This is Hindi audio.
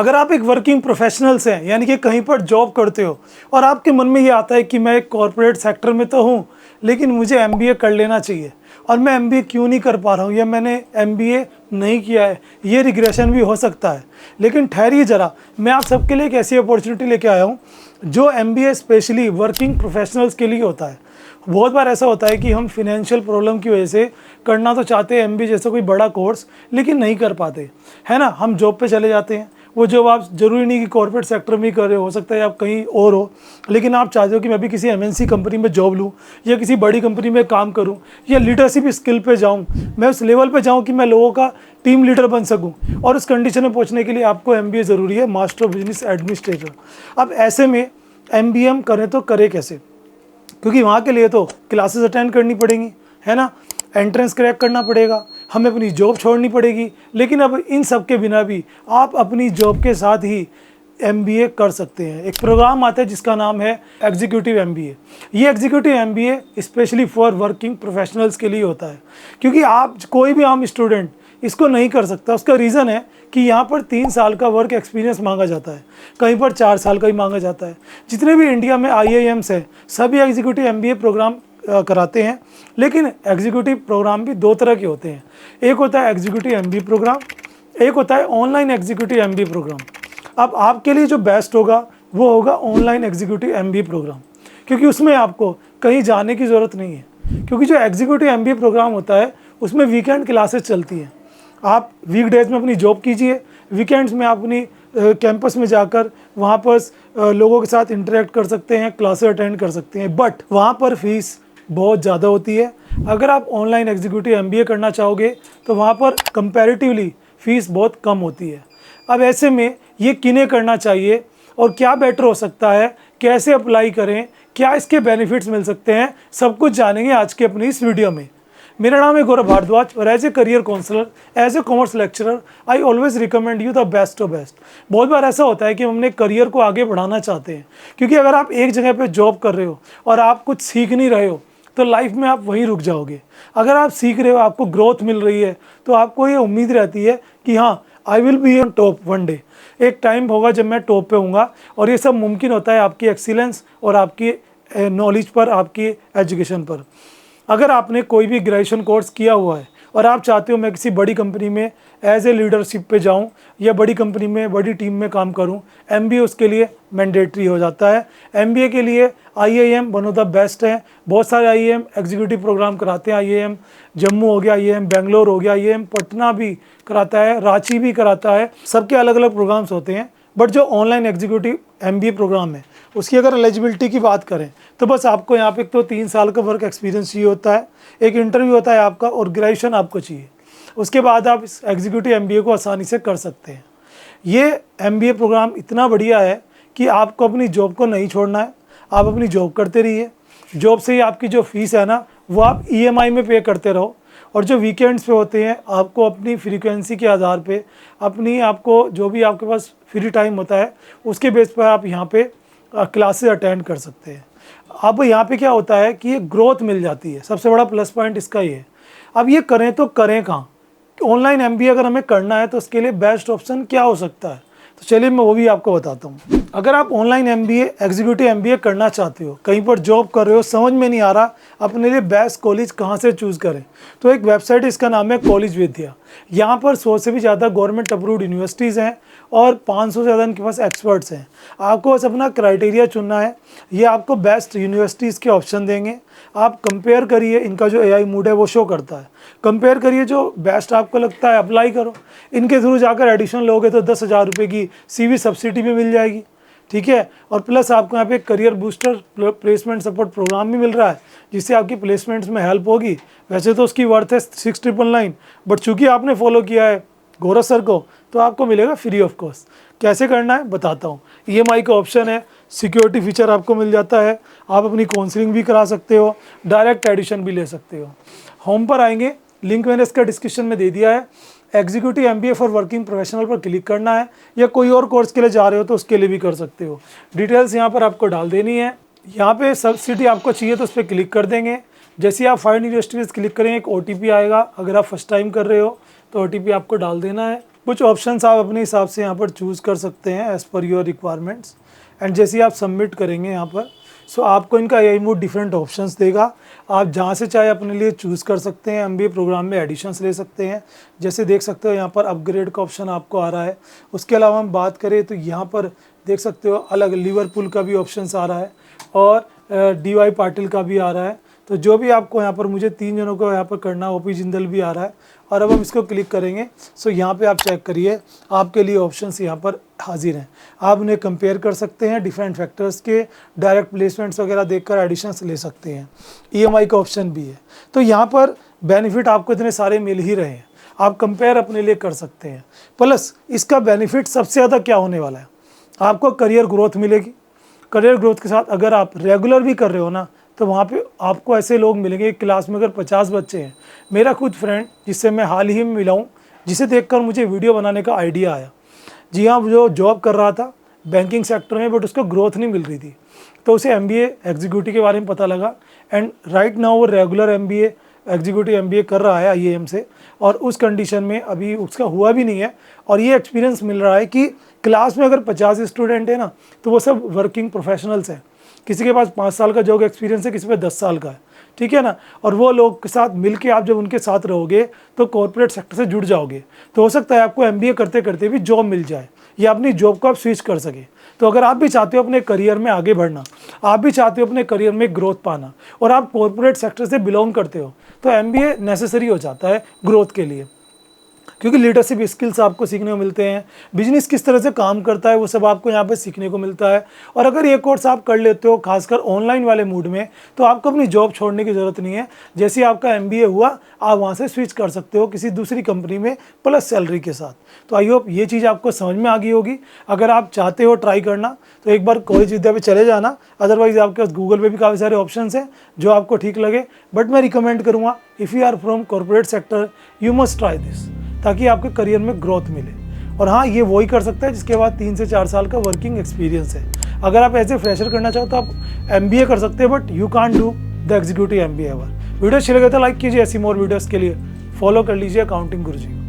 अगर आप एक वर्किंग प्रोफेशनल्स हैं, यानी कि कहीं पर जॉब करते हो और आपके मन में ये आता है कि मैं एक कॉर्पोरेट सेक्टर में तो हूँ, लेकिन मुझे एमबीए कर लेना चाहिए और मैं एमबीए क्यों नहीं कर पा रहा हूँ, या मैंने एमबीए नहीं किया है, ये रिग्रेशन भी हो सकता है। लेकिन ठहरिए ज़रा, मैं आप सबके लिए एक ऐसी अपॉर्चुनिटी लेके आया हूँ जो एमबीए स्पेशली वर्किंग प्रोफेशनल्स के लिए होता है। बहुत बार ऐसा होता है कि हम फिनेंशियल प्रॉब्लम की वजह से करना तो चाहते हैं एमबीए जैसा कोई बड़ा कोर्स, लेकिन नहीं कर पाते, है ना। हम जॉब पे चले जाते हैं, वो जॉब आप ज़रूरी नहीं कि कॉर्पोरेट सेक्टर में ही कर रहे हो सकता है आप कहीं और हो, लेकिन आप चाहते हो कि मैं भी किसी एमएनसी कंपनी में जॉब लूँ या किसी बड़ी कंपनी में काम करूँ या लीडरशिप स्किल पे जाऊँ, मैं उस लेवल पे जाऊँ कि मैं लोगों का टीम लीडर बन सकूँ। और उस कंडीशन में पहुँचने के लिए आपको एमबीए ज़रूरी है, मास्टर ऑफ बिजनेस एडमिनिस्ट्रेटर। अब ऐसे में एमबीए हम करें तो करें कैसे, क्योंकि वहाँ के लिए तो क्लासेस अटेंड करनी पड़ेंगी, है ना, एंट्रेंस क्रैक करना पड़ेगा, हमें अपनी जॉब छोड़नी पड़ेगी। लेकिन अब इन सब के बिना भी आप अपनी जॉब के साथ ही एमबीए कर सकते हैं। एक प्रोग्राम आता है जिसका नाम है एग्जीक्यूटिव एमबीए। ये executive MBA specially for working professionals के लिए होता है, क्योंकि आप कोई भी आम स्टूडेंट इसको नहीं कर सकता। उसका रीज़न है कि यहाँ पर 3 साल का वर्क एक्सपीरियंस मांगा जाता है, कहीं पर 4 साल का ही मांगा जाता है। जितने भी इंडिया में आईआईएम्स हैं सभी एग्जीक्यूटिव एमबीए प्रोग्राम कराते हैं, लेकिन एग्जीक्यूटिव प्रोग्राम भी 2 तरह के होते हैं। एक होता है एग्जीक्यूटिव एमबीए प्रोग्राम, एक होता है ऑनलाइन एग्जीक्यूटिव एमबीए प्रोग्राम। अब आपके लिए जो बेस्ट होगा वो होगा ऑनलाइन एग्जीक्यूटिव एमबीए प्रोग्राम, क्योंकि उसमें आपको कहीं जाने की ज़रूरत नहीं है। क्योंकि जो एग्जीक्यूटिव एमबीए प्रोग्राम होता है उसमें वीकेंड क्लासेस चलती हैं। आप वीकडेज में अपनी जॉब कीजिए, वीकेंड्स में आप अपनी कैंपस में जाकर वहाँ पर लोगों के साथ इंटरेक्ट कर सकते हैं, क्लासेस अटेंड कर सकते हैं, बट वहाँ पर फीस बहुत ज़्यादा होती है। अगर आप ऑनलाइन एग्जीक्यूटिव एमबीए करना चाहोगे तो वहाँ पर कंपैरेटिवली फ़ीस बहुत कम होती है। अब ऐसे में ये किन्हें करना चाहिए और क्या बेटर हो सकता है, कैसे अप्लाई करें, क्या इसके बेनिफिट्स मिल सकते हैं, सब कुछ जानेंगे आज के अपनी इस वीडियो में। मेरा नाम है गौरव भारद्वाज और as a career counsellor, as a commerce lecturer, I always recommend you the best of best. बहुत बार ऐसा होता है कि हम अपने करियर को आगे बढ़ाना चाहते हैं, क्योंकि अगर आप एक जगह पे जॉब कर रहे हो और आप कुछ सीख नहीं रहे हो तो लाइफ में आप वहीं रुक जाओगे। अगर आप सीख रहे हो, आपको ग्रोथ मिल रही है, तो आपको ये उम्मीद रहती है कि हाँ, I will be on top one day. एक टाइम होगा जब मैं टॉप पे हूँगा, और ये सब मुमकिन होता है आपकी एक्सीलेंस और आपकी नॉलेज पर, आपकी एजुकेशन पर। अगर आपने कोई भी ग्रेजुएशन कोर्स किया हुआ है और आप चाहते हो मैं किसी बड़ी कंपनी में एज ए लीडरशिप पे जाऊं या बड़ी कंपनी में बड़ी टीम में काम करूं, एमबीए उसके लिए मैंडेटरी हो जाता है। एमबीए के लिए IIM one of the best है। बहुत सारे आईआईएम एग्जीक्यूटिव प्रोग्राम कराते हैं। आईआईएम जम्मू हो गया, आईआईएम बेंगलोर हो गया, आईआईएम पटना भी कराता है, रांची भी कराता है। सबके अलग अलग प्रोग्राम्स होते हैं। बट जो ऑनलाइन एग्जीक्यूटिव एमबीए प्रोग्राम है उसकी अगर एलिजिबिलिटी की बात करें तो बस आपको यहाँ पे तो 3 साल का वर्क एक्सपीरियंस चाहिए होता है, एक इंटरव्यू होता है आपका, और ग्रेजुएशन आपको चाहिए। उसके बाद आप इस एग्जीक्यूटिव एमबीए को आसानी से कर सकते हैं। ये एमबीए प्रोग्राम इतना बढ़िया है कि आपको अपनी जॉब को नहीं छोड़ना है, आप अपनी जॉब करते रहिए। जॉब से ही आपकी जो फीस है ना वो आप ईएमआई में पे करते रहो, और जो वीकेंड्स पे होते हैं आपको अपनी फ्रीक्वेंसी के आधार पे, अपनी आपको जो भी आपके पास फ्री टाइम होता है उसके बेस पर आप यहाँ पे क्लासेस अटेंड कर सकते हैं। अब यहाँ पे क्या होता है कि ये ग्रोथ मिल जाती है, सबसे बड़ा प्लस पॉइंट इसका ये है। अब ये करें तो करें कहाँ, ऑनलाइन एमबीए अगर हमें करना है तो उसके लिए बेस्ट ऑप्शन क्या हो सकता है, तो चलिए मैं वो भी आपको बताता हूँ। अगर आप ऑनलाइन एमबीए एग्जीक्यूटिव एमबीए करना चाहते हो, कहीं पर जॉब कर रहे हो, समझ में नहीं आ रहा अपने लिए बेस्ट कॉलेज कहाँ से चूज़ करें, तो एक वेबसाइट इसका नाम है कॉलेज विद्या। यहाँ पर 100 से भी ज़्यादा गवर्नमेंट अप्रूव्ड यूनिवर्सिटीज़ हैं और 500 से ज़्यादा इनके पास एक्सपर्ट्स हैं। आपको बस अपना क्राइटेरिया चुनना है। ये आपको बेस्ट यूनिवर्सिटीज़ के ऑप्शन देंगे। आप कंपेयर करिए, इनका जो एआई मूड है वो शो करता है। कंपेयर करिए, जो बेस्ट आपको लगता है अप्लाई करो। इनके थ्रू जाकर एडिशन लोगे तो 10,000 रुपये की सीवी सब्सिडी भी मिल जाएगी, ठीक है। और प्लस आपको यहाँ पे career booster placement support program भी मिल रहा है, जिससे आपकी प्लेसमेंट्स में हेल्प होगी। वैसे तो उसकी वर्थ है 6,999, बट चूँकि आपने फॉलो किया है गौरव सर को तो आपको मिलेगा फ्री ऑफ कॉस्ट। कैसे करना है बताता हूँ। ईएमआई का ऑप्शन है, सिक्योरिटी फीचर आपको मिल जाता है, आप अपनी काउंसलिंग भी करा सकते हो, डायरेक्ट एडिशन भी ले सकते हो। होम पर आएंगे, लिंक मैंने इसका डिस्क्रिप्शन में दे दिया है। Executive MBA for working professional पर क्लिक करना है, या कोई और कोर्स के लिए जा रहे हो तो उसके लिए भी कर सकते हो। डिटेल्स यहाँ पर आपको डाल देनी है। यहाँ पे सब्सिडी आपको चाहिए तो उस पर क्लिक कर देंगे। जैसे आप फाइंड यूनिवर्सिटीज क्लिक करेंगे एक ओटीपी आएगा। अगर आप फर्स्ट टाइम कर रहे हो तो ओटीपी आपको डाल देना है। कुछ ऑप्शंस आप अपने हिसाब से यहाँ पर चूज़ कर सकते हैं as per your requirements. And जैसे ही आप सबमिट करेंगे यहाँ पर, सो आपको इनका एआई मूड डिफरेंट ऑप्शंस देगा। आप जहाँ से चाहे अपने लिए चूज़ कर सकते हैं, एमबीए प्रोग्राम में एडिशंस ले सकते हैं। जैसे देख सकते हो यहाँ पर अपग्रेड का ऑप्शन आपको आ रहा है। उसके अलावा हम बात करें तो यहाँ पर देख सकते हो अलग लिवरपूल का भी ऑप्शंस आ रहा है और डीवाई पाटिल का भी आ रहा है। तो जो भी आपको यहाँ पर, मुझे 3 जनों को यहाँ पर करना, ओपी जिंदल भी आ रहा है। और अब हम इसको क्लिक करेंगे। सो यहाँ पे आप चेक करिए, आपके लिए ऑप्शंस यहाँ पर हाजिर हैं। आप उन्हें कंपेयर कर सकते हैं, डिफरेंट फैक्टर्स के डायरेक्ट प्लेसमेंट्स वगैरह देखकर एडिशंस ले सकते हैं। ईएमआई का ऑप्शन भी है। तो यहाँ पर बेनिफिट आपको इतने सारे मिल ही रहे हैं, आप कंपेयर अपने लिए कर सकते हैं। प्लस इसका बेनिफिट सबसे ज़्यादा क्या होने वाला है, आपको करियर ग्रोथ मिलेगी। करियर ग्रोथ के साथ अगर आप रेगुलर भी कर रहे हो ना, तो वहाँ पे आपको ऐसे लोग मिलेंगे, क्लास में अगर 50 बच्चे हैं, मेरा खुद फ्रेंड जिससे मैं हाल ही में मिला हूँ, जिसे देखकर मुझे वीडियो बनाने का आइडिया आया। जी हाँ, जो जॉब कर रहा था बैंकिंग सेक्टर में, बट उसको ग्रोथ नहीं मिल रही थी, तो उसे एमबीए एग्जीक्यूटिव के बारे में पता लगा। एंड राइट नाउ वो रेगुलर एमबीए एग्जीक्यूटिव एमबीए कर रहा है आईएएम से, और उस कंडीशन में अभी उसका हुआ भी नहीं है। और ये एक्सपीरियंस मिल रहा है कि क्लास में अगर 50 स्टूडेंट है ना, तो वो सब वर्किंग प्रोफेशनल्स हैं। किसी के पास 5 साल का जॉब एक्सपीरियंस है, किसी पे 10 साल का है, ठीक है ना। और वो लोग के साथ मिलके आप जब उनके साथ रहोगे तो कॉर्पोरेट सेक्टर से जुड़ जाओगे। तो हो सकता है आपको एमबीए करते करते भी जॉब मिल जाए, या अपनी जॉब को आप स्विच कर सके। तो अगर आप भी चाहते हो अपने करियर में आगे बढ़ना, आप भी चाहते हो अपने करियर में ग्रोथ पाना, और आप कॉर्पोरेट सेक्टर से बिलोंग करते हो, तो एमबीए नेसेसरी हो जाता है ग्रोथ के लिए। क्योंकि लीडरशिप स्किल्स आपको सीखने को मिलते हैं, बिजनेस किस तरह से काम करता है वो सब आपको यहाँ पे सीखने को मिलता है। और अगर ये कोर्स आप कर लेते हो खासकर ऑनलाइन वाले मूड में, तो आपको अपनी जॉब छोड़ने की ज़रूरत नहीं है। जैसे आपका एमबीए हुआ, आप वहाँ से स्विच कर सकते हो किसी दूसरी कंपनी में प्लस सैलरी के साथ। तो आई होप ये चीज़ आपको समझ में आ गई होगी। अगर आप चाहते हो ट्राई करना, तो एक बार कॉलेज विद्या पे चले जाना, अदरवाइज आपके पास गूगल पे भी काफ़ी सारे ऑप्शंस हैं जो आपको ठीक लगे। बट मैं रिकमेंड करूँगा, if you are from corporate sector, you must try this, ताकि आपके करियर में ग्रोथ मिले। और हाँ, ये वही कर सकता है जिसके बाद 3 से 4 साल का वर्किंग एक्सपीरियंस है। अगर आप ऐसे फ्रेशर करना चाहो तो आप एमबीए कर सकते हैं, but you can't do the executive MBA. Video अच्छी लगे तो लाइक कीजिए, ऐसी मोर वीडियोस के लिए फॉलो कर लीजिए अकाउंटिंग गुरुजी।